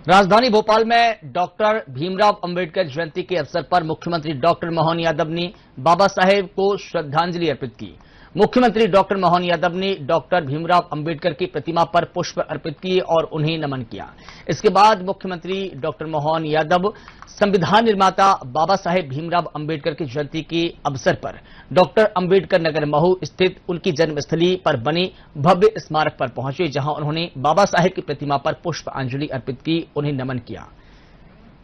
राजधानी भोपाल में डॉक्टर भीमराव अंबेडकर जयंती के अवसर पर मुख्यमंत्री डॉक्टर मोहन यादव ने बाबा साहेब को श्रद्धांजलि अर्पित की। मुख्यमंत्री डॉक्टर मोहन यादव ने डॉक्टर भीमराव अंबेडकर की प्रतिमा पर पुष्प अर्पित किए और उन्हें नमन किया। इसके बाद मुख्यमंत्री डॉक्टर मोहन यादव संविधान निर्माता बाबा साहेब भीमराव अंबेडकर की जयंती के अवसर पर डॉक्टर अंबेडकर नगर महू स्थित उनकी जन्मस्थली पर बने भव्य स्मारक पर पहुंचे, जहां उन्होंने बाबा साहेब की प्रतिमा पर पुष्पांजलि अर्पित की, उन्हें नमन किया।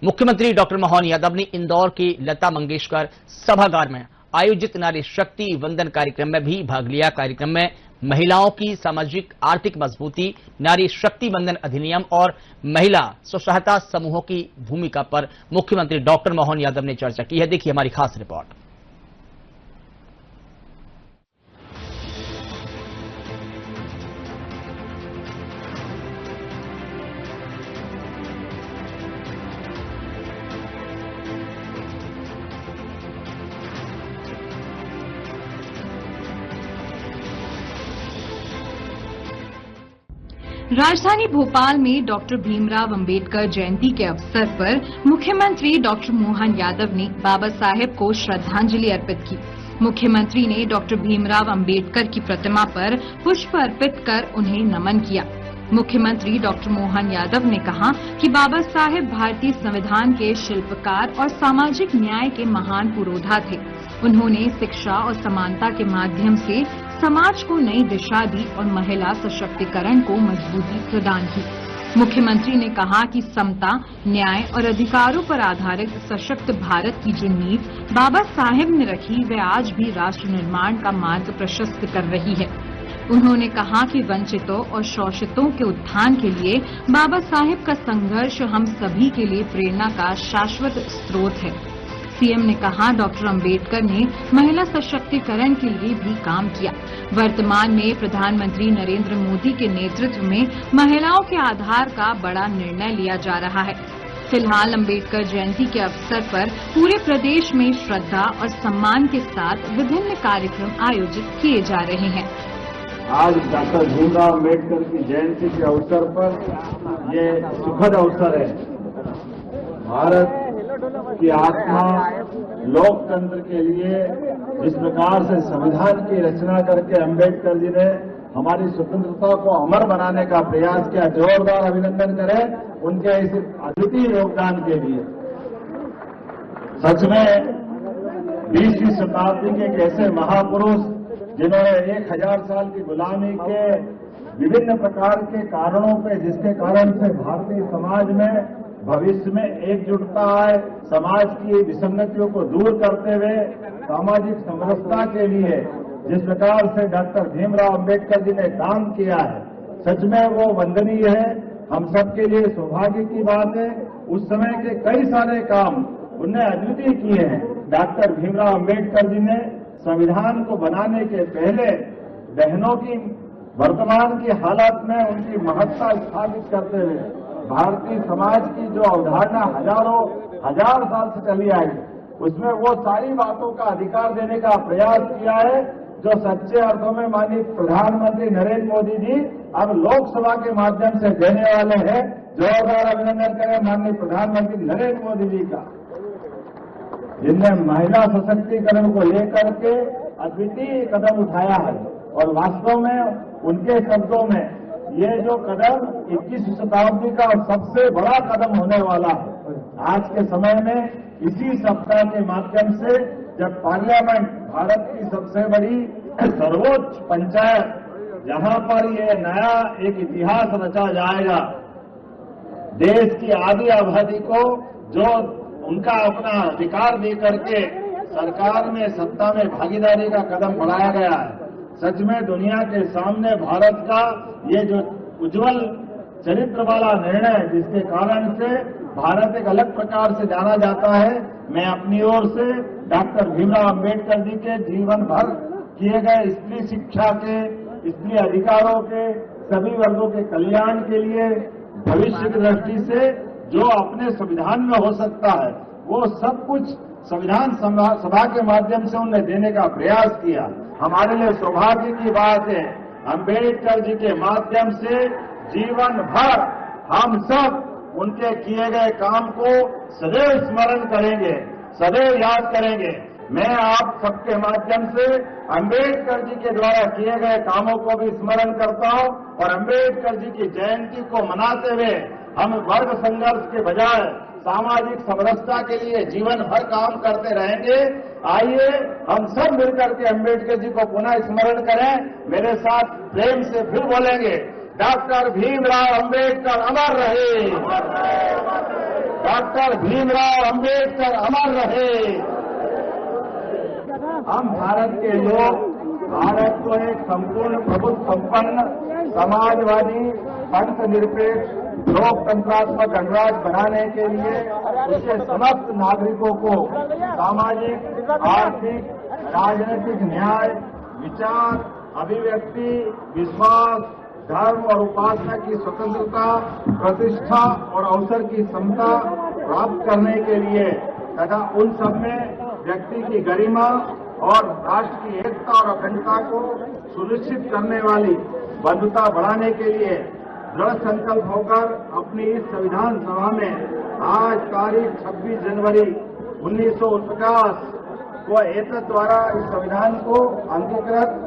मुख्यमंत्री डॉक्टर मोहन यादव ने इंदौर के लता मंगेशकर सभागार में आयोजित नारी शक्ति वंदन कार्यक्रम में भी भाग लिया। कार्यक्रम में महिलाओं की सामाजिक आर्थिक मजबूती, नारी शक्ति वंदन अधिनियम और महिला स्वसहायता समूहों की भूमिका पर मुख्यमंत्री डॉक्टर मोहन यादव ने चर्चा की है। देखिए हमारी खास रिपोर्ट। राजधानी भोपाल में डॉक्टर भीमराव अंबेडकर जयंती के अवसर पर मुख्यमंत्री डॉक्टर मोहन यादव ने बाबा साहेब को श्रद्धांजलि अर्पित की। मुख्यमंत्री ने डॉक्टर भीमराव अंबेडकर की प्रतिमा पर पुष्प अर्पित कर उन्हें नमन किया। मुख्यमंत्री डॉक्टर मोहन यादव ने कहा कि बाबा साहेब भारतीय संविधान के शिल्पकार और सामाजिक न्याय के महान पुरोधा थे। उन्होंने शिक्षा और समानता के माध्यम से समाज को नई दिशा दी और महिला सशक्तिकरण को मजबूती प्रदान की। मुख्यमंत्री ने कहा कि समता, न्याय और अधिकारों पर आधारित सशक्त भारत की जो नींव बाबा साहेब ने रखी, वह आज भी राष्ट्र निर्माण का मार्ग प्रशस्त कर रही है। उन्होंने कहा कि वंचितों और शोषितों के उत्थान के लिए बाबा साहेब का संघर्ष हम सभी के लिए प्रेरणा का शाश्वत स्रोत है। सीएम ने कहा डॉक्टर अंबेडकर ने महिला सशक्तिकरण के लिए भी काम किया। वर्तमान में प्रधानमंत्री नरेंद्र मोदी के नेतृत्व में महिलाओं के आधार का बड़ा निर्णय लिया जा रहा है। फिलहाल अंबेडकर जयंती के अवसर पर पूरे प्रदेश में श्रद्धा और सम्मान के साथ विभिन्न कार्यक्रम आयोजित किए जा रहे हैं। आज डॉक्टर भीमराव अंबेडकर की जयंती के अवसर पर ये सुखद अवसर है। भारत की आत्मा लोकतंत्र के लिए जिस प्रकार से संविधान की रचना करके अंबेडकर जी ने हमारी स्वतंत्रता को अमर बनाने का प्रयास किया, जोरदार अभिनंदन करें उनके इस अद्वितीय योगदान के लिए। सच में 20वीं शताब्दी के एक ऐसे महापुरुष जिन्होंने 1000 साल की गुलामी के विभिन्न प्रकार के कारणों पे, जिसके कारण से भारतीय समाज में भविष्य में एकजुटता आए, समाज की विसंगतियों को दूर करते हुए सामाजिक समरसता के लिए जिस प्रकार से डॉक्टर भीमराव अंबेडकर जी ने काम किया है, सच में वो वंदनीय है। हम सबके लिए सौभाग्य की बात है। उस समय के कई सारे काम उन्हें अद्वितीय किए हैं। डॉक्टर भीमराव अंबेडकर जी ने संविधान को बनाने के पहले बहनों की वर्तमान की हालत में उनकी महत्ता स्थापित करते हुए भारतीय समाज की जो अवधारणा हजार साल से चली आई, उसमें वो सारी बातों का अधिकार देने का प्रयास किया है जो सच्चे अर्थों में माननीय प्रधानमंत्री नरेंद्र मोदी जी अब लोकसभा के माध्यम से देने वाले हैं। जोरदार अभिनंदन करें माननीय प्रधानमंत्री नरेंद्र मोदी जी का, जिनने महिला सशक्तिकरण को लेकर के अद्वितीय कदम उठाया है। और वास्तव में उनके शब्दों में ये जो कदम 21वीं शताब्दी का सबसे बड़ा कदम होने वाला है। आज के समय में इसी सप्ताह के माध्यम से जब पार्लियामेंट, भारत की सबसे बड़ी सर्वोच्च पंचायत, जहां पर ये नया एक इतिहास रचा जाएगा, देश की आधी आबादी को जो उनका अपना अधिकार दे करके सरकार में, सत्ता में भागीदारी का कदम बढ़ाया गया है। सच में दुनिया के सामने भारत का ये जो उज्जवल चरित्र वाला निर्णय, जिसके कारण से भारत एक अलग प्रकार से जाना जाता है, मैं अपनी ओर से डॉक्टर भीमराव अंबेडकर जी के जीवन भर किए गए स्त्री शिक्षा के, स्त्री अधिकारों के, सभी वर्गों के कल्याण के लिए भविष्य की दृष्टि से जो अपने संविधान में हो सकता है, वो सब कुछ संविधान सभा के माध्यम से उन्हें देने का प्रयास किया। हमारे लिए सौभाग्य की बात है, अंबेडकर जी के माध्यम से जीवन भर हम सब उनके किए गए काम को सदैव स्मरण करेंगे, सदैव याद करेंगे। मैं आप सबके माध्यम से अंबेडकर जी के द्वारा किए गए कामों को भी स्मरण करता हूं और अंबेडकर जी की जयंती को मनाते हुए हम वर्ग संघर्ष के बजाय सामाजिक समरसता के लिए जीवन भर काम करते रहेंगे। आइए हम सब मिलकर के अंबेडकर जी को पुनः स्मरण करें। मेरे साथ प्रेम से फिर बोलेंगे, डॉक्टर भीमराव अंबेडकर अमर रहे, डॉक्टर भीमराव अंबेडकर अमर रहे। हम भारत के लोग भारत को एक संपूर्ण प्रभुत्व संपन्न समाजवादी पंथ निरपेक्ष लोकतंत्रात्मक गणराज्य बनाने के लिए उसके समस्त नागरिकों को सामाजिक, आर्थिक, राजनीतिक न्याय, विचार, अभिव्यक्ति, विश्वास, धर्म और उपासना की स्वतंत्रता, प्रतिष्ठा और अवसर की समता प्राप्त करने के लिए तथा उन सब में व्यक्ति की गरिमा और राष्ट्र की एकता और अखंडता को सुनिश्चित करने वाली बंधुता बढ़ाने के लिए दृढ़ संकल्प होकर अपनी इस संविधान सभा में आज तारीख 26 जनवरी 1949 को एतद द्वारा इस संविधान को अंगीकृत,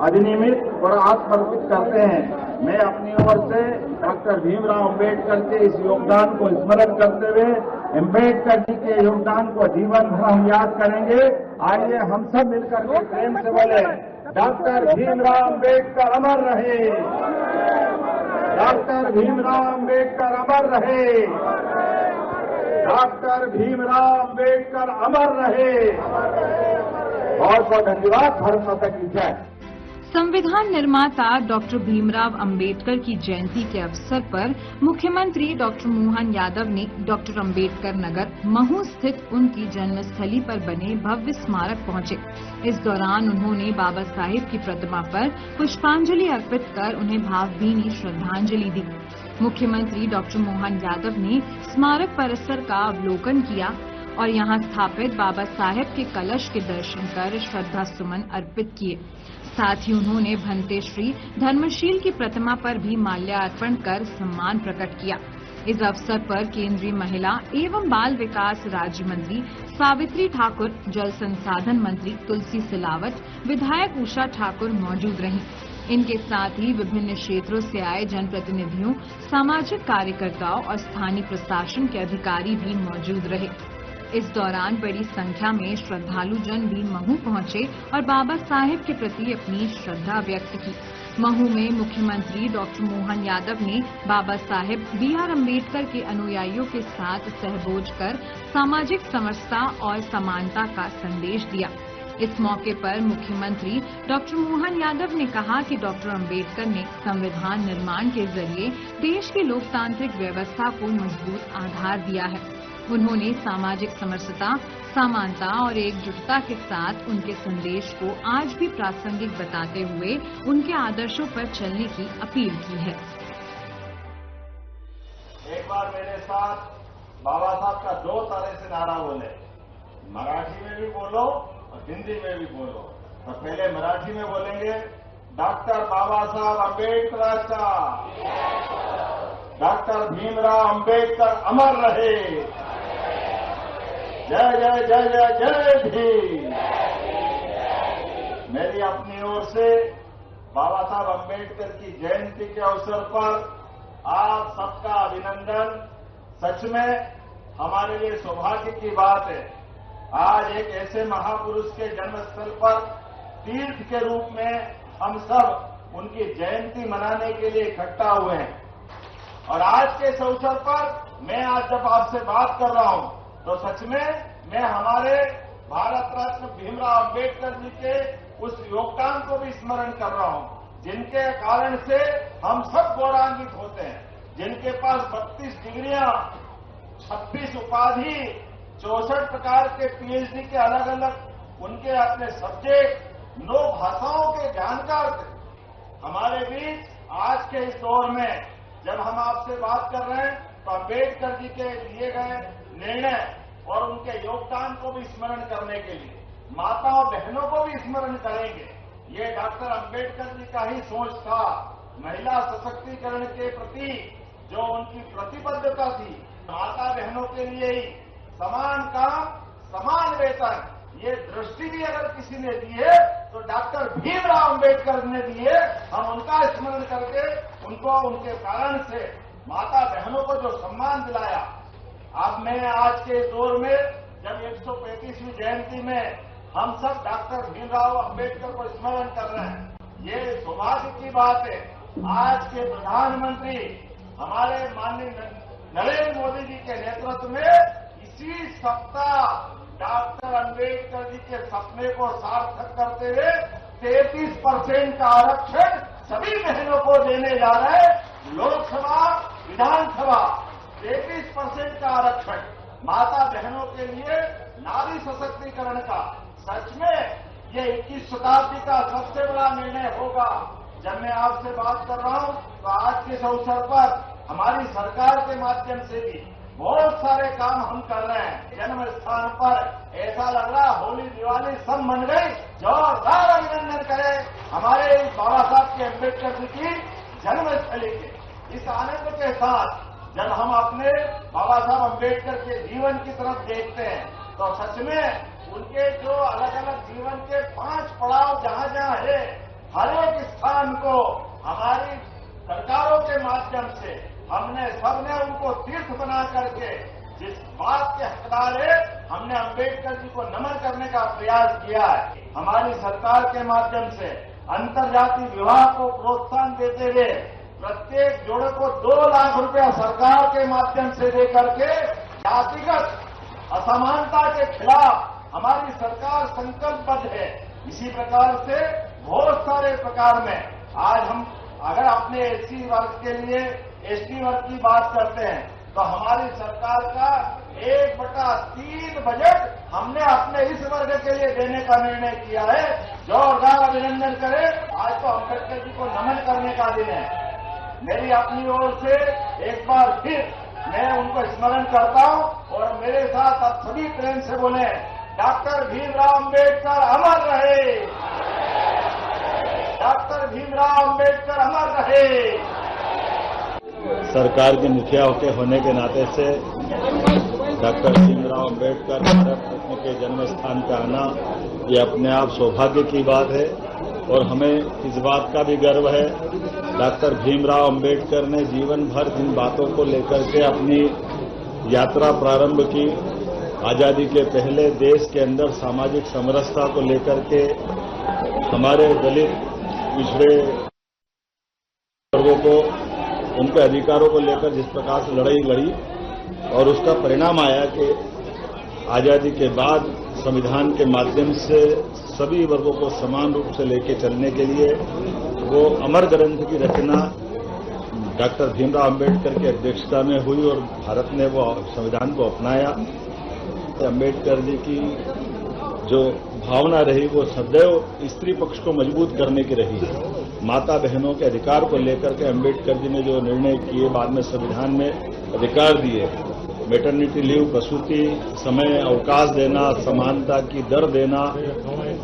अधिनियमित और आत्मर्पित करते हैं। मैं अपनी ओर से डॉक्टर भीमराव अंबेडकर के इस योगदान को स्मरण करते हुए अंबेडकर जी के योगदान को जीवन भर हम याद करेंगे। आइए हम सब मिलकर के प्रेम से बोले, डॉक्टर भीमराव अंबेडकर अमर रहे, डॉक्टर भीमराव अंबेडकर अमर रहे, डॉक्टर भीमराव अंबेडकर अमर रहे। बहुत बहुत धन्यवाद। भारत माता की जय। संविधान निर्माता डॉक्टर भीमराव अंबेडकर की जयंती के अवसर पर मुख्यमंत्री डॉक्टर मोहन यादव ने डॉक्टर अंबेडकर नगर महू स्थित उनकी जन्मस्थली पर बने भव्य स्मारक पहुंचे। इस दौरान उन्होंने बाबा साहेब की प्रतिमा पर पुष्पांजलि अर्पित कर उन्हें भावभीनी श्रद्धांजलि दी। मुख्यमंत्री डॉक्टर मोहन यादव ने स्मारक परिसर का अवलोकन किया और यहां स्थापित बाबा साहेब के कलश के दर्शन कर श्रद्धा सुमन अर्पित किए। साथ ही उन्होंने भंते श्री धर्मशील की प्रतिमा पर भी माल्यार्पण कर सम्मान प्रकट किया। इस अवसर पर केंद्रीय महिला एवं बाल विकास राज्य मंत्री सावित्री ठाकुर, जल संसाधन मंत्री तुलसी सिलावट, विधायक उषा ठाकुर मौजूद रहीं। इनके साथ ही विभिन्न क्षेत्रों से आए जनप्रतिनिधियों, सामाजिक कार्यकर्ताओं और स्थानीय प्रशासन के अधिकारी भी मौजूद रहे। इस दौरान बड़ी संख्या में श्रद्धालु जन भी महू पहुंचे और बाबा साहेब के प्रति अपनी श्रद्धा व्यक्त की। महू में मुख्यमंत्री डॉक्टर मोहन यादव ने बाबा साहेब B.R. अम्बेडकर के अनुयायियों के साथ सहभोज कर सामाजिक समरसता और समानता का संदेश दिया। इस मौके पर मुख्यमंत्री डॉक्टर मोहन यादव ने कहा कि डॉक्टर अम्बेडकर ने संविधान निर्माण के जरिए देश की लोकतांत्रिक व्यवस्था को मजबूत आधार दिया है। उन्होंने सामाजिक समरसता, समानता और एकजुटता के साथ उनके संदेश को आज भी प्रासंगिक बताते हुए उनके आदर्शों पर चलने की अपील की है। एक बार मेरे साथ बाबा साहब का 2 तरह से नारा बोले, मराठी में भी बोलो और हिंदी में भी बोलो। तो पहले मराठी में बोलेंगे, डॉक्टर बाबा साहब अम्बेडकरांचा, डॉक्टर भीमराव अंबेडकर अमर रहे। जय जय जय जय जय भीम। मेरी अपनी ओर से बाबा साहब अम्बेडकर की जयंती के अवसर पर आप सबका अभिनंदन। सच में हमारे लिए सौभाग्य की बात है, आज एक ऐसे महापुरुष के जन्मस्थल पर तीर्थ के रूप में हम सब उनकी जयंती मनाने के लिए इकट्ठा हुए हैं। और आज के इस अवसर पर मैं आज जब आपसे बात कर रहा हूं तो सच में मैं हमारे भारत रत्न भीमराव अंबेडकर जी के उस योगदान को भी स्मरण कर रहा हूं, जिनके कारण से हम सब गौरवान्वित होते हैं, जिनके पास 32 डिग्रियां, 26 उपाधि, 64 प्रकार के PhD के अलग अलग उनके अपने सब्जेक्ट, 9 भाषाओं के जानकार थे। हमारे बीच आज के इस दौर में जब हम आपसे बात कर रहे हैं तो अम्बेडकर जी के लिए गए निर्णय और उनके योगदान को भी स्मरण करने के लिए माताओं बहनों को भी स्मरण करेंगे। ये डॉक्टर अम्बेडकर जी का ही सोच था, महिला सशक्तिकरण के प्रति जो उनकी प्रतिबद्धता थी, माता बहनों के लिए ही समान काम समान वेतन, ये दृष्टि भी अगर किसी ने दी है तो डॉक्टर भीमराव अंबेडकर ने दी है। हम उनका स्मरण करके उनको उनके कारण से माता बहनों को जो सम्मान दिलाया। अब मैं आज के दौर में जब 135वीं जयंती में हम सब डॉक्टर भीमराव अंबेडकर को स्मरण कर रहे हैं, ये सौभाग्य की बात है। आज के प्रधानमंत्री हमारे माननीय नरेंद्र मोदी जी के नेतृत्व में इसी सप्ताह डॉक्टर अंबेडकर जी के सपने को सार्थक करते हुए 33% का आरक्षण सभी बहनों को देने जा रहे हैं। लोकसभा विधानसभा 33% का आरक्षण माता बहनों के लिए नारी सशक्तिकरण का सच में ये 21 शताब्दी का सबसे बड़ा निर्णय होगा। जब मैं आपसे बात कर रहा हूं तो आज के इस अवसर पर हमारी सरकार के माध्यम से भी बहुत सारे काम हम कर रहे हैं। जन्म स्थान पर ऐसा लग रहा होली दिवाली सब मन गई। जोरदार अभिनंदन करें हमारे बाबा साहब के अम्बेडकर जी की जन्मस्थली के। इस आनंद के साथ जब हम अपने बाबा साहब अम्बेडकर के जीवन की तरफ देखते हैं तो सच में उनके जो अलग अलग जीवन के 5 पड़ाव जहां जहां है, हर एक स्थान को हमारी सरकारों के माध्यम से हमने सबने उनको तीर्थ बना करके जिस बात के हकदार है, हमने अंबेडकर जी को नमन करने का प्रयास किया है। हमारी सरकार के माध्यम से अंतर्जातीय विवाह को प्रोत्साहन देते हुए प्रत्येक जोड़े को 2 लाख रुपया सरकार के माध्यम से दे करके जातिगत असमानता के खिलाफ हमारी सरकार संकल्पबद्ध है। इसी प्रकार से बहुत सारे प्रकार में आज हम अगर अपने एससी वर्ग के लिए एसटी वर्ग की बात करते हैं तो हमारी सरकार का 1/3 बजट हमने अपने इस वर्ग के लिए देने का निर्णय किया है। जोरदार अभिनंदन करें। आज तो अम्बेडकर जी को नमन करने का दिन है। मेरी अपनी ओर से एक बार फिर मैं उनको स्मरण करता हूं और मेरे साथ आप सभी प्रेम से बोले, डॉक्टर भीमराव अंबेडकर अमर रहे, डॉक्टर भीमराव अंबेडकर अमर रहे। सरकार के मुखिया के होने के नाते से डॉक्टर भीमराव अंबेडकर भारत रत्न के जन्म स्थान पर आना ये अपने आप सौभाग्य की बात है और हमें इस बात का भी गर्व है। डॉक्टर भीमराव अंबेडकर ने जीवन भर जिन बातों को लेकर के अपनी यात्रा प्रारंभ की, आजादी के पहले देश के अंदर सामाजिक समरसता को लेकर के हमारे दलित पिछड़े वर्गों को उनके अधिकारों को लेकर जिस प्रकार से लड़ाई लड़ी और उसका परिणाम आया कि आजादी के बाद संविधान के माध्यम से सभी वर्गों को समान रूप से लेकर चलने के लिए वो अमर ग्रंथ की रचना डॉक्टर भीमराव अंबेडकर की अध्यक्षता में हुई और भारत ने वो संविधान को अपनाया। अंबेडकर जी की जो भावना रही वो सदैव स्त्री पक्ष को मजबूत करने की रही है। माता बहनों के अधिकार को लेकर के अंबेडकर जी ने जो निर्णय किए, बाद में संविधान में अधिकार दिए, मैटरनिटी लीव, प्रसूति समय अवकाश देना, समानता की दर देना,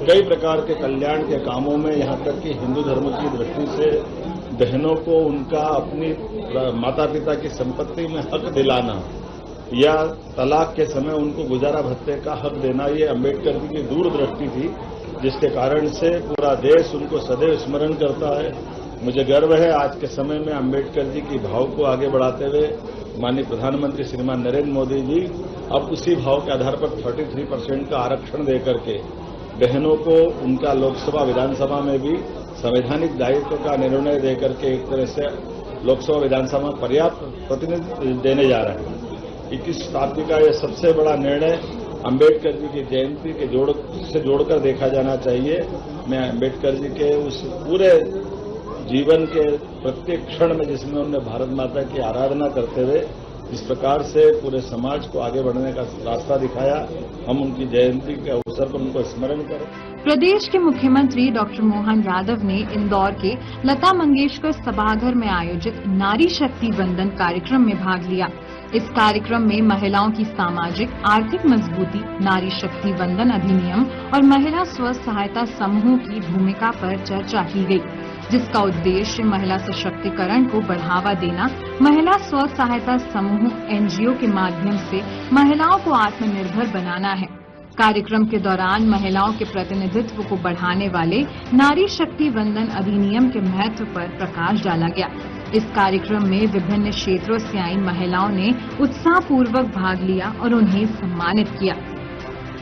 कई प्रकार के कल्याण के कामों में, यहां तक कि हिंदू धर्म की दृष्टि से बहनों को उनका अपनी माता पिता की संपत्ति में हक दिलाना या तलाक के समय उनको गुजारा भत्ते का हक देना, ये अंबेडकर जी की दूरदृष्टि थी, जिसके कारण से पूरा देश उनको सदैव स्मरण करता है। मुझे गर्व है आज के समय में अंबेडकर जी की भाव को आगे बढ़ाते हुए माननीय प्रधानमंत्री श्रीमान नरेंद्र मोदी जी अब उसी भाव के आधार पर 33% का आरक्षण देकर के बहनों को उनका लोकसभा विधानसभा में भी संवैधानिक दायित्व का निर्णय देकर के एक तरह से लोकसभा विधानसभा में पर्याप्त प्रतिनिधि देने जा रहे हैं। 21 शताब्दी का यह सबसे बड़ा निर्णय अंबेडकर जी की जयंती के से जोड़कर देखा जाना चाहिए। मैं अंबेडकर जी के उस पूरे जीवन के प्रत्येक क्षण में जिसमें उन्होंने भारत माता की आराधना करते हुए इस प्रकार से पूरे समाज को आगे बढ़ने का रास्ता दिखाया, हम उनकी जयंती के अवसर पर उनको स्मरण करें। प्रदेश के मुख्यमंत्री डॉक्टर मोहन यादव ने इंदौर के लता मंगेशकर सभागार में आयोजित नारी शक्ति वंदन कार्यक्रम में भाग लिया। इस कार्यक्रम में महिलाओं की सामाजिक आर्थिक मजबूती, नारी शक्ति वंदन अधिनियम और महिला स्व सहायता समूहों की भूमिका पर चर्चा की गई। जिसका उद्देश्य महिला सशक्तिकरण को बढ़ावा देना, महिला स्व सहायता समूह NGO के माध्यम से महिलाओं को आत्मनिर्भर बनाना है। कार्यक्रम के दौरान महिलाओं के प्रतिनिधित्व को बढ़ाने वाले नारी शक्ति वंदन अधिनियम के महत्व पर प्रकाश डाला गया। इस कार्यक्रम में विभिन्न क्षेत्रों से आई महिलाओं ने उत्साहपूर्वक भाग लिया और उन्हें सम्मानित किया।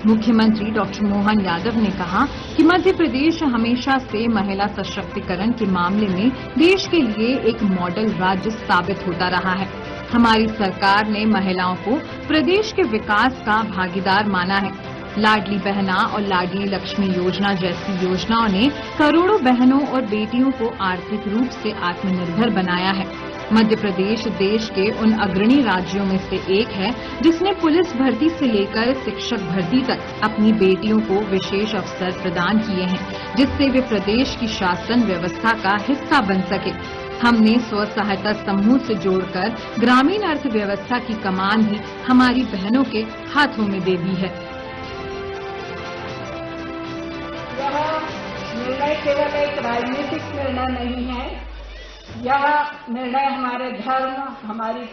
मुख्यमंत्री डॉक्टर मोहन यादव ने कहा कि मध्य प्रदेश हमेशा से महिला सशक्तिकरण के मामले में देश के लिए एक मॉडल राज्य साबित होता रहा है। हमारी सरकार ने महिलाओं को प्रदेश के विकास का भागीदार माना है। लाडली बहना और लाडली लक्ष्मी योजना जैसी योजनाओं ने करोड़ों बहनों और बेटियों को आर्थिक रूप से आत्मनिर्भर बनाया है। मध्य प्रदेश देश के उन अग्रणी राज्यों में से एक है जिसने पुलिस भर्ती से लेकर शिक्षक भर्ती तक अपनी बेटियों को विशेष अवसर प्रदान किए हैं, जिससे वे प्रदेश की शासन व्यवस्था का हिस्सा बन सके। हमने स्व सहायता समूह से जोड़कर ग्रामीण अर्थव्यवस्था की कमान भी हमारी बहनों के हाथों में दे दी है। यह निर्णय केवल एक राजनीतिक निर्णय नहीं है, यह निर्णय हमारे धर्म, हमारी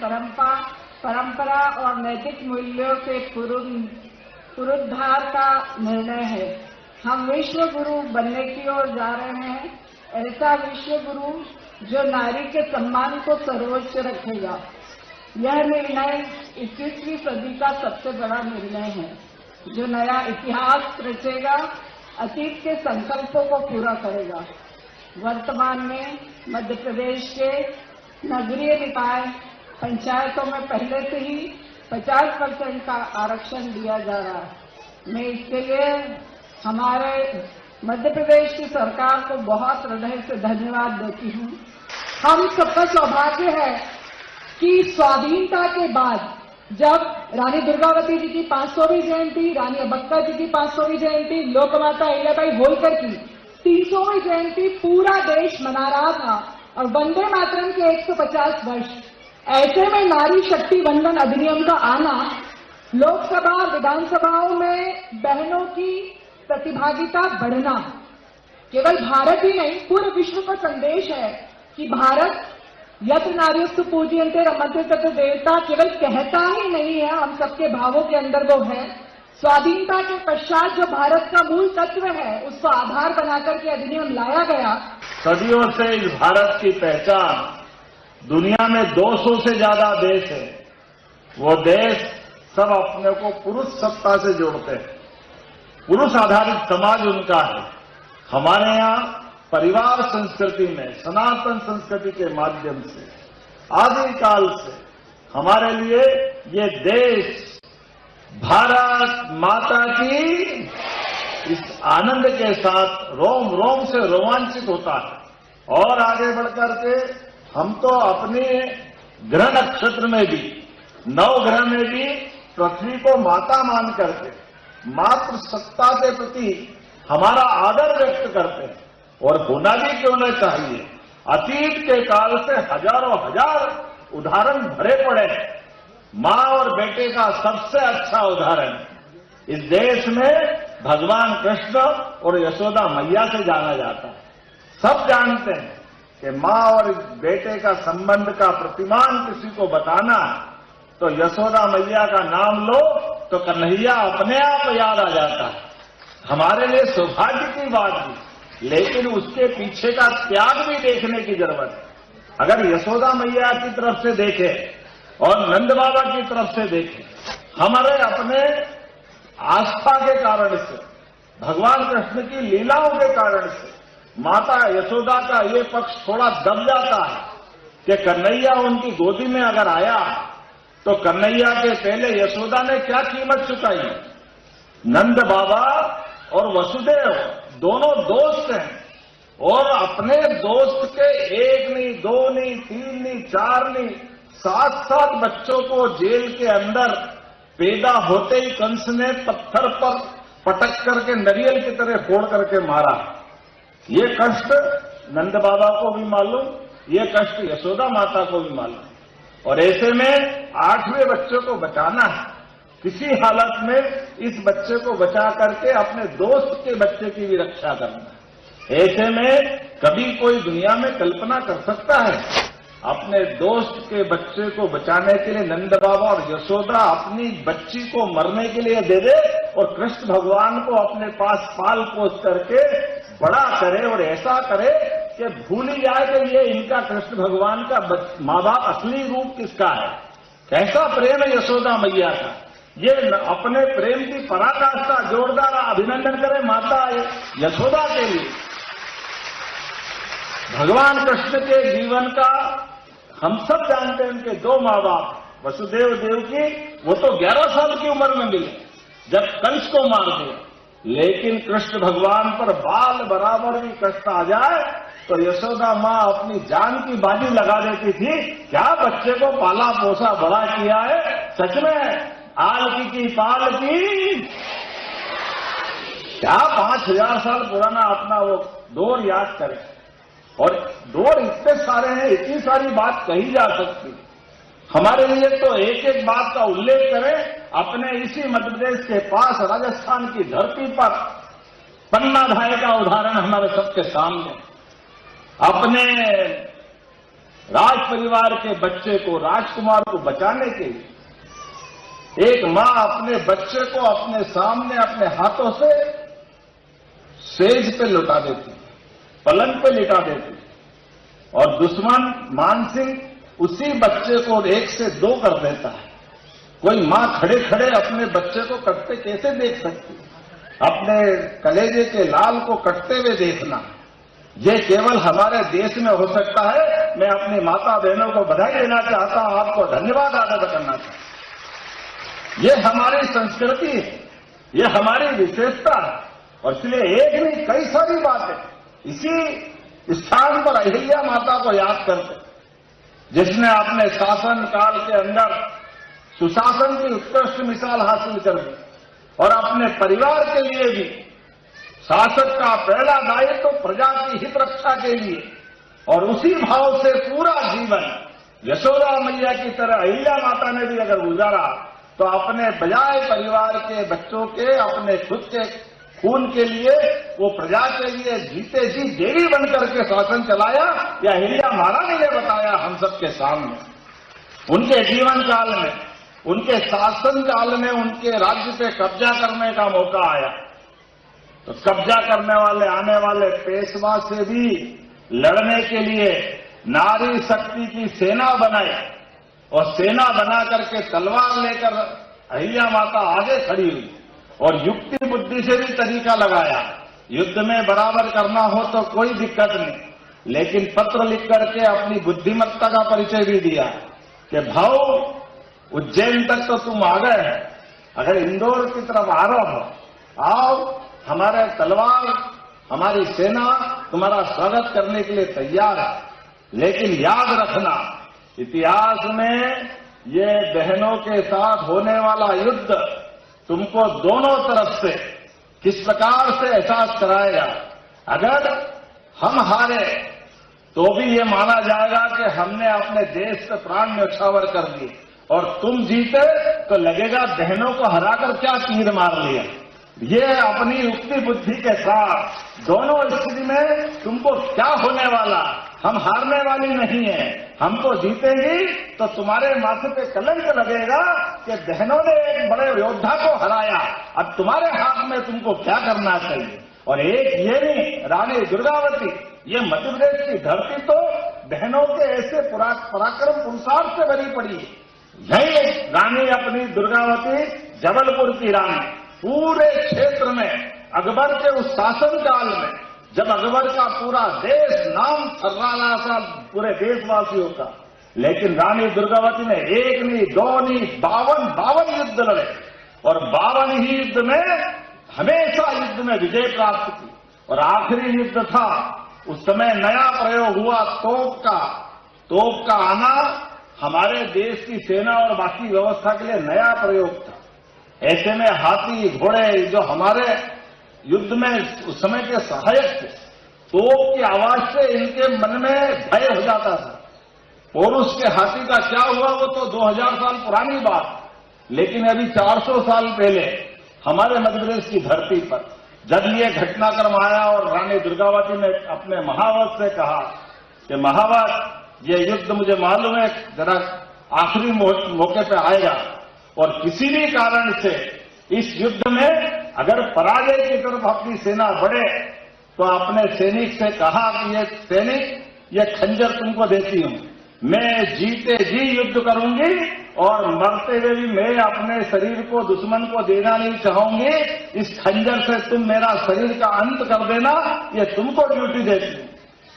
परंपरा और नैतिक मूल्यों के पुनरुद्धार का निर्णय है। हम विश्व गुरु बनने की ओर जा रहे हैं, ऐसा विश्व गुरु जो नारी के सम्मान को सर्वोच्च रखेगा। यह निर्णय 21वीं सदी का सबसे बड़ा निर्णय है, जो नया इतिहास रचेगा, अतीत के संकल्पों को पूरा करेगा। वर्तमान में मध्य प्रदेश के नगरीय निकाय पंचायतों में पहले से ही 50% का आरक्षण दिया जा रहा है। मैं इसके लिए हमारे मध्य प्रदेश की सरकार को बहुत हृदय से धन्यवाद देती हूँ। हम सबका सौभाग्य है कि स्वाधीनता के बाद जब रानी दुर्गावती जी की 500वीं जयंती, रानी अब्बक्का जी की 500वीं जयंती, लोकमाता अहिल्याबाई होलकर की 300वीं जयंती पूरा देश मना रहा था और वंदे मातरम के 150 वर्ष, ऐसे में नारी शक्ति वंदन अधिनियम का आना, लोकसभा विधानसभाओं में बहनों की प्रतिभागिता बढ़ना केवल भारत ही नहीं पूरे विश्व का संदेश है कि भारत यत्र नार्यस्तु पूज्यन्ते रमन्ते तत्र देवता केवल कहता ही नहीं है, हम सबके भावों के अंदर वो है। स्वाधीनता के पश्चात जो भारत का मूल तत्व है उसको आधार बनाकर के अधिनियम लाया गया। सदियों से इस भारत की पहचान दुनिया में 200 से ज्यादा देश है, वो देश सब अपने को पुरुष सत्ता से जोड़ते हैं, पुरुष आधारित समाज उनका है। हमारे यहाँ परिवार संस्कृति में सनातन संस्कृति के माध्यम से आदिकाल से हमारे लिए ये देश भारत माता की इस आनंद के साथ रोम रोम से रोमांचित होता है। और आगे बढ़कर के हम तो अपने ग्रह नक्षत्र में भी, नवग्रह में भी पृथ्वी को माता मान करके मातृ सत्ता के प्रति हमारा आदर व्यक्त करते हैं। और होना भी क्यों न चाहिए। अतीत के काल से हजारों हजार उदाहरण भरे पड़े हैं। मां और बेटे का सबसे अच्छा उदाहरण इस देश में भगवान कृष्ण और यशोदा मैया से जाना जाता है। सब जानते हैं कि मां और बेटे का संबंध का प्रतिमान किसी को बताना तो यशोदा मैया का नाम लो तो कन्हैया अपने आप याद आ जाता है। हमारे लिए सौभाग्य की बात भी, लेकिन उसके पीछे का त्याग भी देखने की जरूरत है। अगर यशोदा मैया की तरफ से देखें और नंद बाबा की तरफ से देखें, हमारे अपने आस्था के कारण से, भगवान कृष्ण की लीलाओं के कारण से माता यशोदा का ये पक्ष थोड़ा दब जाता है कि कन्हैया उनकी गोदी में अगर आया तो कन्हैया के पहले यशोदा ने क्या कीमत चुकाई। नंद बाबा और वसुदेव दोनों दोस्त हैं और अपने दोस्त के 1 नहीं, 2 नहीं, 3 नहीं, 4 नहीं, 7 बच्चों को जेल के अंदर पैदा होते ही कंस ने पत्थर पर पटक करके नारियल की तरह फोड़ करके मारा। ये कष्ट नंद बाबा को भी मालूम, ये कष्ट यशोदा माता को भी मालूम। और ऐसे में 8वें बच्चे को बचाना है, किसी हालत में इस बच्चे को बचा करके अपने दोस्त के बच्चे की भी रक्षा करना है। ऐसे में कभी कोई दुनिया में कल्पना कर सकता है? अपने दोस्त के बच्चे को बचाने के लिए नंद बाबा और यशोदा अपनी बच्ची को मरने के लिए दे दे और कृष्ण भगवान को अपने पास पाल पोस करके बड़ा करे और ऐसा करे कि भूल ही जाए कि ये इनका कृष्ण भगवान का माँ बाप असली रूप किसका है। कैसा प्रेम है यशोदा मैया का। ये अपने प्रेम की पराकाष्ठा जोरदार अभिनंदन करें माता यशोदा के लिए। भगवान कृष्ण के जीवन का हम सब जानते हैं, उनके दो माँ बाप वसुदेव देवकी, वो तो 11 साल की उम्र में मिले जब कंस को मार दिया, लेकिन कृष्ण भगवान पर बाल बराबर भी कष्ट आ जाए तो यशोदा माँ अपनी जान की बाजी लगा देती थी। क्या बच्चे को पाला पोसा बड़ा किया है, सच में आल की पाल की। क्या 5000 साल पुराना अपना वो दौर याद करें। और दौर इतने सारे हैं, इतनी सारी बात कही जा सकती। हमारे लिए तो एक एक बात का उल्लेख करें। अपने इसी मध्य प्रदेश के पास राजस्थान की धरती पर पन्ना धाय का उदाहरण हमारे सबके सामने। अपने राज परिवार के बच्चे को, राजकुमार को बचाने के लिए एक मां अपने बच्चे को अपने सामने अपने हाथों से सेज पे लुटा देती, पलंग पे लिटा देती, और दुश्मन मानसिंह उसी बच्चे को 1 से 2 कर देता है। कोई मां खड़े खड़े अपने बच्चे को कटते कैसे देख सकती? अपने कलेजे के लाल को कटते हुए देखना, ये केवल हमारे देश में हो सकता है। मैं अपनी माता बहनों को बधाई देना चाहता हूं, आपको धन्यवाद अदा करना चाहता हूं। ये हमारी संस्कृति है, ये हमारी विशेषता है, और इसलिए एक नहीं कई सारी बातें इसी स्थान पर अहिल्या माता को याद करते, जिसने अपने शासन काल के अंदर सुशासन की उत्कृष्ट मिसाल हासिल कर दी, और अपने परिवार के लिए भी शासक का पहला दायित्व तो प्रजा की हित रक्षा के लिए, और उसी भाव से पूरा जीवन यशोदा मैया की तरह अहिल्या माता ने भी अगर गुजारा तो अपने बजाय परिवार के बच्चों के, अपने खुद के खून के लिए, वो प्रजा के लिए जीते जी देवी बनकर के शासन चलाया। या अहिल्या महारानी ने बताया हम सबके सामने। उनके जीवन काल में, उनके शासन काल में उनके राज्य पे कब्जा करने का मौका आया, तो कब्जा करने वाले आने वाले पेशवा से भी लड़ने के लिए नारी शक्ति की सेना बनाई, और सेना बना करके तलवार लेकर अहिल्या माता आगे खड़ी हुई, और युक्ति बुद्धि से भी तरीका लगाया। युद्ध में बराबर करना हो तो कोई दिक्कत नहीं, लेकिन पत्र लिख करके अपनी बुद्धिमत्ता का परिचय भी दिया कि भाऊ उज्जैन तक तो तुम आ गए, अगर इंदौर की तरफ आ रहे हो, आओ, हमारे तलवार, हमारी सेना तुम्हारा स्वागत करने के लिए तैयार है। लेकिन याद रखना, इतिहास में ये बहनों के साथ होने वाला युद्ध तुमको दोनों तरफ से किस प्रकार से एहसास कराएगा। अगर हम हारे तो भी ये माना जाएगा कि हमने अपने देश पे प्राण न्यौछावर कर दिए, और तुम जीते तो लगेगा बहनों को हराकर क्या तीर मार लिया। ये अपनी युक्ति बुद्धि के साथ दोनों स्थिति में तुमको क्या होने वाला, हम हारने वाली नहीं है, हमको जीतेंगी तो तुम्हारे माथे पे कलंक लगेगा कि बहनों ने एक बड़े योद्धा को हराया, अब तुम्हारे हाथ में तुमको क्या करना चाहिए। और एक ये नहीं, रानी दुर्गावती, ये मध्य प्रदेश की धरती तो बहनों के ऐसे पराक्रम पुरुषार्थ से भरी पड़ी है। यही रानी अपनी दुर्गावती, जबलपुर की रानी, पूरे क्षेत्र में अकबर के उस शासन काल में जब अकबर का पूरा देश नाम थर्राला था पूरे देशवासियों का, लेकिन रानी दुर्गावती ने 1 नहीं 2 नहीं 52 युद्ध लड़े, और 52 ही युद्ध में हमेशा युद्ध में विजय प्राप्त की। और आखिरी युद्ध था, उस समय नया प्रयोग हुआ तोप का आना हमारे देश की सेना और बाकी व्यवस्था के लिए नया प्रयोग था। ऐसे में हाथी घोड़े जो हमारे युद्ध में उस समय के सहायक थे, तोप की आवाज से इनके मन में भय हो जाता था। और उसके हाथी का क्या हुआ वो तो 2000 साल पुरानी बात, लेकिन अभी 400 साल पहले हमारे मध्य प्रदेश की धरती पर जब ये घटनाक्रम आया और रानी दुर्गावती ने अपने महावत से कहा कि महावत, ये युद्ध मुझे मालूम है जरा आखिरी मौके पे आएगा और किसी भी कारण से इस युद्ध में अगर पराजय की तरफ अपनी सेना बढ़े तो अपने सैनिक से कहा कि ये सैनिक, ये खंजर तुमको देती हूं, मैं जीते जी युद्ध करूंगी और मरते हुए भी मैं अपने शरीर को दुश्मन को देना नहीं चाहूंगी, इस खंजर से तुम मेरा शरीर का अंत कर देना, ये तुमको ड्यूटी देती हूं।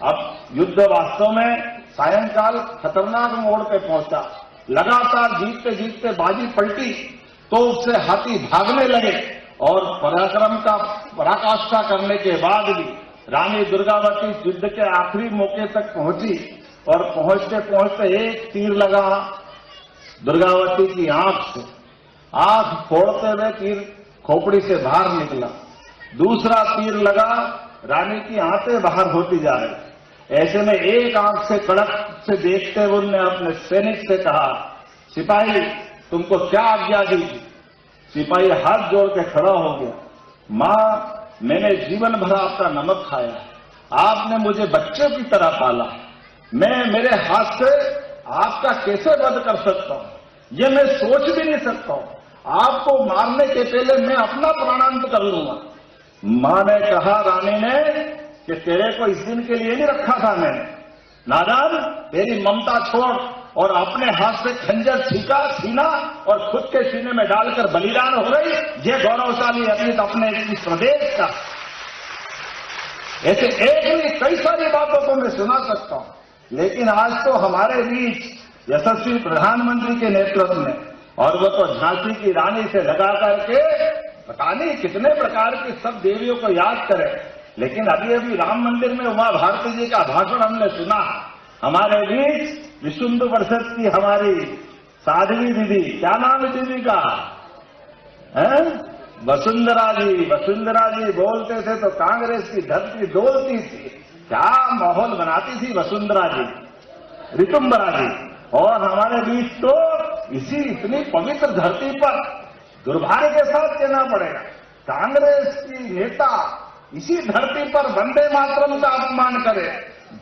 अब युद्ध वास्तव में सायंकाल खतरनाक मोड़ पे पहुंचा। लगातार जीतते जीतते बाजी पलटी तो उससे हाथी भागने लगे और पराक्रम का पराकाष्ठा करने के बाद भी रानी दुर्गावती युद्ध के आखिरी मौके तक पहुंची और पहुंचते पहुंचते एक तीर लगा दुर्गावती की आंख से। आंख फोड़ते हुए तीर खोपड़ी से बाहर निकला। दूसरा तीर लगा, रानी की आंखें बाहर होती जा रही। ऐसे में एक आंख से कड़क से देखते हुए उन्होंने अपने सैनिक से कहा, सिपाही तुमको क्या आज्ञा दी? सिपाही हाथ जोड़ के खड़ा हो गया। मां, मैंने जीवन भर आपका नमक खाया, आपने मुझे बच्चों की तरह पाला, मैं मेरे हाथ से आपका कैसे वध कर सकता हूं? ये मैं सोच भी नहीं सकता हूं। आपको मारने के पहले मैं अपना प्राणांत कर लूंगा। मां ने कहा, रानी ने, कि तेरे को इस दिन के लिए नहीं रखा था मैंने। नादान, तेरी ममता छोड़ और अपने हाथ से खंजर छीना और खुद के सीने में डालकर बलिदान हो गई। ये गौरवशाली अतीत अपने इस प्रदेश का। ऐसे एक नहीं कई सारी बातों को मैं सुना सकता हूं, लेकिन आज तो हमारे बीच यशस्वी प्रधानमंत्री के नेतृत्व में, और वो तो झांसी की रानी से लगा करके पता नहीं कितने प्रकार की सब देवियों को याद करें। लेकिन अभी अभी राम मंदिर में उमा भारती जी का भाषण हमने सुना। हमारे बीच विशुद्ध परिषद की हमारी साध्वी दीदी, क्या नाम है दीदी का? वसुंधरा जी। वसुंधरा जी बोलते थे तो कांग्रेस की धरती डोलती थी। क्या माहौल बनाती थी वसुंधरा जी, ऋतुंबरा जी। और हमारे बीच तो इसी इतनी पवित्र धरती पर दुर्भाग्य के साथ कहना पड़ेगा, कांग्रेस की नेता इसी धरती पर वंदे मातरम का अपमान करे,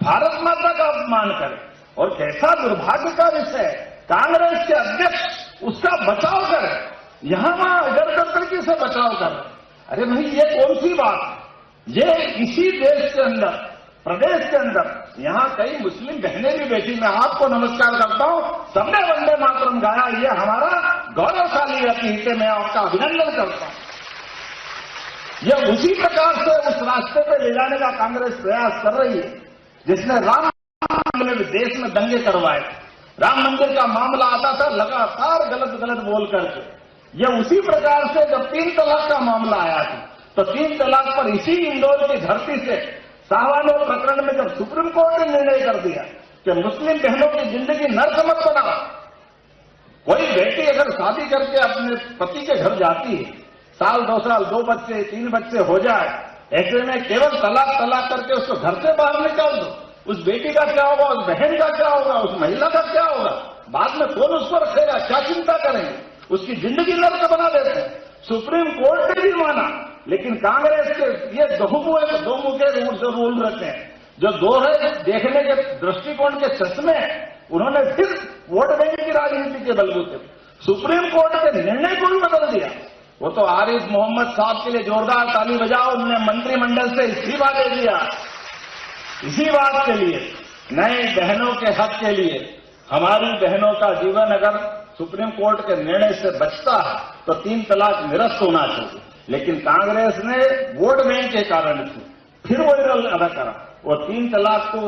भारत माता का अपमान करे। और कैसा दुर्भाग्य का विषय, कांग्रेस के अध्यक्ष उसका बचाव करे, यहां वहां इधर उधर करके से बचाव करे। अरे भाई, ये कौन सी बात है? ये इसी देश के अंदर, प्रदेश के अंदर, यहां कई मुस्लिम बहनें भी बैठी, मैं आपको नमस्कार करता हूं, सबने वंदे मातरम गाया। ये हमारा गौरवशाली अतीत है, मैं आपका अभिनंदन करता हूं। यह उसी प्रकार से उस रास्ते पे ले जाने का कांग्रेस प्रयास कर रही है जिसने राम मंदिर में देश में दंगे करवाए। राम मंदिर का मामला आता था लगातार गलत गलत बोल करके। यह उसी प्रकार से जब 3 तलाक का मामला आया था तो 3 तलाक पर इसी इंदौर की धरती से शाहवानो प्रकरण में जब सुप्रीम कोर्ट ने निर्णय कर दिया कि मुस्लिम बहनों की जिंदगी नर्क मत बनाओ। कोई बेटी अगर शादी करके अपने पति के घर जाती है, साल 2 साल 2 बच्चे 3 बच्चे हो जाए, ऐसे में केवल तलाक करके उसको घर से बाहर निकाल दो, उस बेटी का क्या होगा, उस बहन का क्या होगा, उस महिला का क्या होगा? बाद में कौन उसको रखेगा? क्या चिंता करेंगे? उसकी जिंदगी नर्क बना देते हैं। सुप्रीम कोर्ट ने भी माना, लेकिन कांग्रेस के ये दो मुखे रूल रखते हैं, जो दोहरे देखने के दृष्टिकोण के चश्मे, उन्होंने फिर वोट बैंक की राजनीति के बलबूते सुप्रीम कोर्ट के निर्णय को भी बदल दिया। वो तो आरिफ मोहम्मद साहब के लिए जोरदार ताली बजाओ, उन्होंने मंत्रिमंडल से इस्तीफा दे दिया इसी बात के लिए, नए बहनों के हक के लिए। हमारी बहनों का जीवन अगर सुप्रीम कोर्ट के निर्णय से बचता है तो 3 तलाक निरस्त होना चाहिए, लेकिन कांग्रेस ने वोट बैंक के कारण फिर वही रोल अदा करा और 3 तलाक को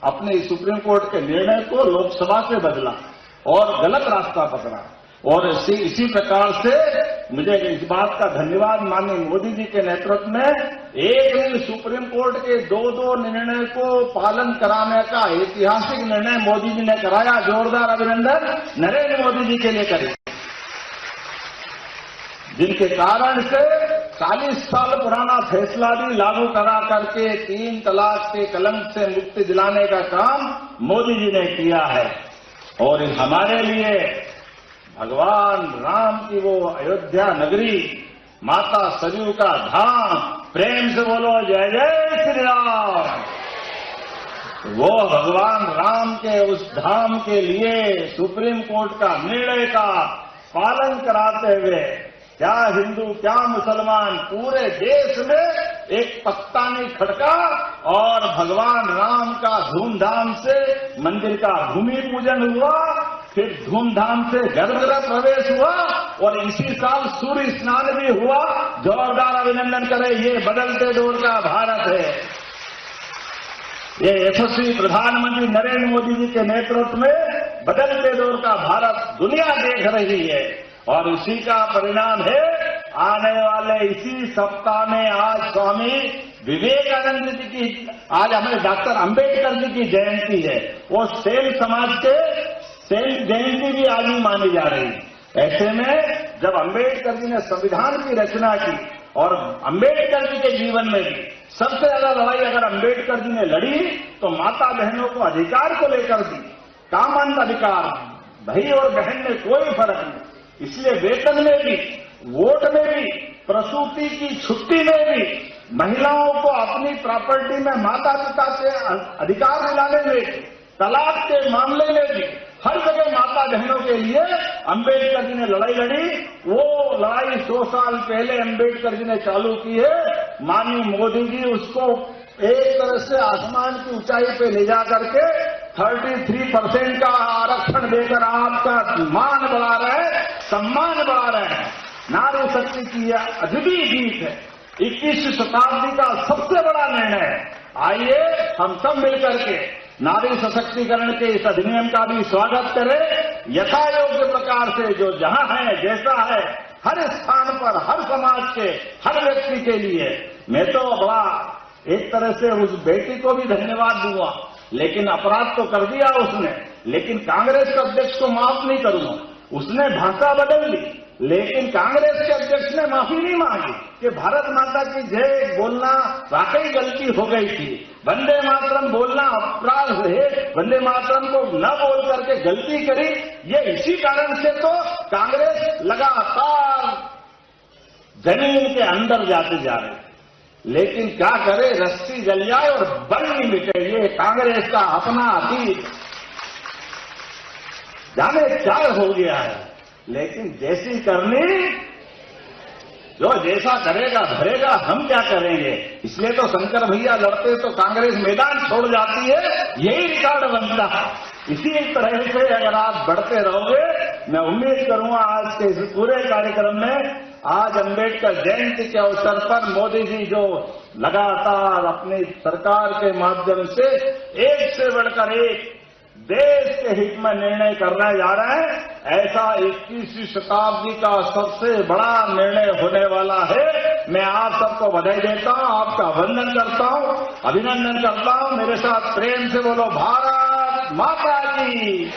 अपने सुप्रीम कोर्ट के निर्णय को लोकसभा से बदला और गलत रास्ता पकड़ा। और इसी प्रकार से मुझे इस बात का धन्यवाद माननीय मोदी जी के नेतृत्व में एक नहीं सुप्रीम कोर्ट के 2 निर्णय को पालन कराने का ऐतिहासिक निर्णय मोदी जी ने कराया। जोरदार अभिनंदन नरेंद्र मोदी जी के लिए करें, जिनके कारण से 40 साल पुराना फैसला भी लागू करा करके 3 तलाक के कलंक से मुक्ति दिलाने का काम मोदी जी ने किया है। और हमारे लिए भगवान राम की वो अयोध्या नगरी, माता सरयू का धाम, प्रेम से बोलो जय जय श्री राम। वो भगवान राम के उस धाम के लिए सुप्रीम कोर्ट का निर्णय का पालन कराते हुए क्या हिंदू क्या मुसलमान पूरे देश में एक पत्ता नहीं खड़का और भगवान राम का धूमधाम से मंदिर का भूमि पूजन हुआ, फिर धूमधाम से गर्भगृह प्रवेश हुआ और इसी साल सूर्य स्नान भी हुआ। जोरदार अभिनंदन करें, ये बदलते दौर का भारत है। ये यशस्वी प्रधानमंत्री नरेंद्र मोदी जी के नेतृत्व में बदलते दौर का भारत दुनिया देख रही है और उसी का परिणाम है आने वाले इसी सप्ताह में आज स्वामी विवेकानंद जी की, आज हमें डॉक्टर अंबेडकर जी की जयंती है। वो सेन समाज के सेन जयंती भी आज ही मानी जा रही है। ऐसे में जब अंबेडकर जी ने संविधान की रचना की और अंबेडकर जी के जीवन में भी सबसे ज्यादा लड़ाई अगर अंबेडकर जी ने लड़ी तो माता बहनों को अधिकार को लेकर दी, कामन अधिकार, भाई और बहन में कोई फर्क नहीं। इसलिए वेतन में भी, वोट में भी, प्रसूति की छुट्टी में भी, महिलाओं को अपनी प्रॉपर्टी में माता पिता के अधिकार दिलाने में, तलाक के मामले में भी हर जगह माता बहनों के लिए अंबेडकर जी ने लड़ाई लड़ी। वो लड़ाई 100 साल पहले अंबेडकर जी ने चालू की है। माननीय मोदी जी उसको एक तरह से आसमान की ऊंचाई पे ले जा करके 33% का आरक्षण देकर आपका मान बढ़ा रहे हैं, सम्मान बढ़ा रहे हैं। नारी शक्ति की यह अद्वितीय जीत है, 21वीं शताब्दी का सबसे बड़ा निर्णय है। आइए हम सब मिलकर के नारी सशक्तिकरण के इस अधिनियम का भी स्वागत करें। यथायोग्य प्रकार से जो जहां है जैसा है, हर स्थान पर, हर समाज के हर व्यक्ति के लिए मैं तो बड़ा एक तरह से उस बेटी को भी धन्यवाद दूंगा। लेकिन अपराध तो कर दिया उसने, लेकिन कांग्रेस के अध्यक्ष को माफ नहीं करूंगा। उसने भाषा बदल ली, लेकिन कांग्रेस के अध्यक्ष ने माफी नहीं मांगी कि भारत माता की जय बोलना वाकई गलती हो गई थी, वंदे मातरम बोलना अपराध है, वंदे मातरम को न बोल करके गलती करी। ये इसी कारण से तो कांग्रेस लगातार जमीन के अंदर जाते जा रहे। लेकिन क्या करे, रस्सी जल जाए और बल नहीं मिटे, ये कांग्रेस का अपना अतीत जाने क्या हो गया है। लेकिन जैसी करनी, जो जैसा करेगा भरेगा, हम क्या करेंगे। इसलिए तो शंकर भैया लड़ते तो कांग्रेस मैदान छोड़ जाती है, यही रिकॉर्ड बनता है। इसी तरह से अगर आप बढ़ते रहोगे, मैं उम्मीद करूंगा आज के इस पूरे कार्यक्रम में, आज अंबेडकर जयंती के अवसर पर मोदी जी जो लगातार अपनी सरकार के माध्यम से एक से बढ़कर एक देश के हित में निर्णय करने जा रहे हैं, ऐसा 21वीं शताब्दी का सबसे बड़ा निर्णय होने वाला है। मैं आप सबको बधाई देता हूं, आपका वंदन करता हूं, अभिनंदन करता हूं। मेरे साथ प्रेम से बोलो भारत माता की।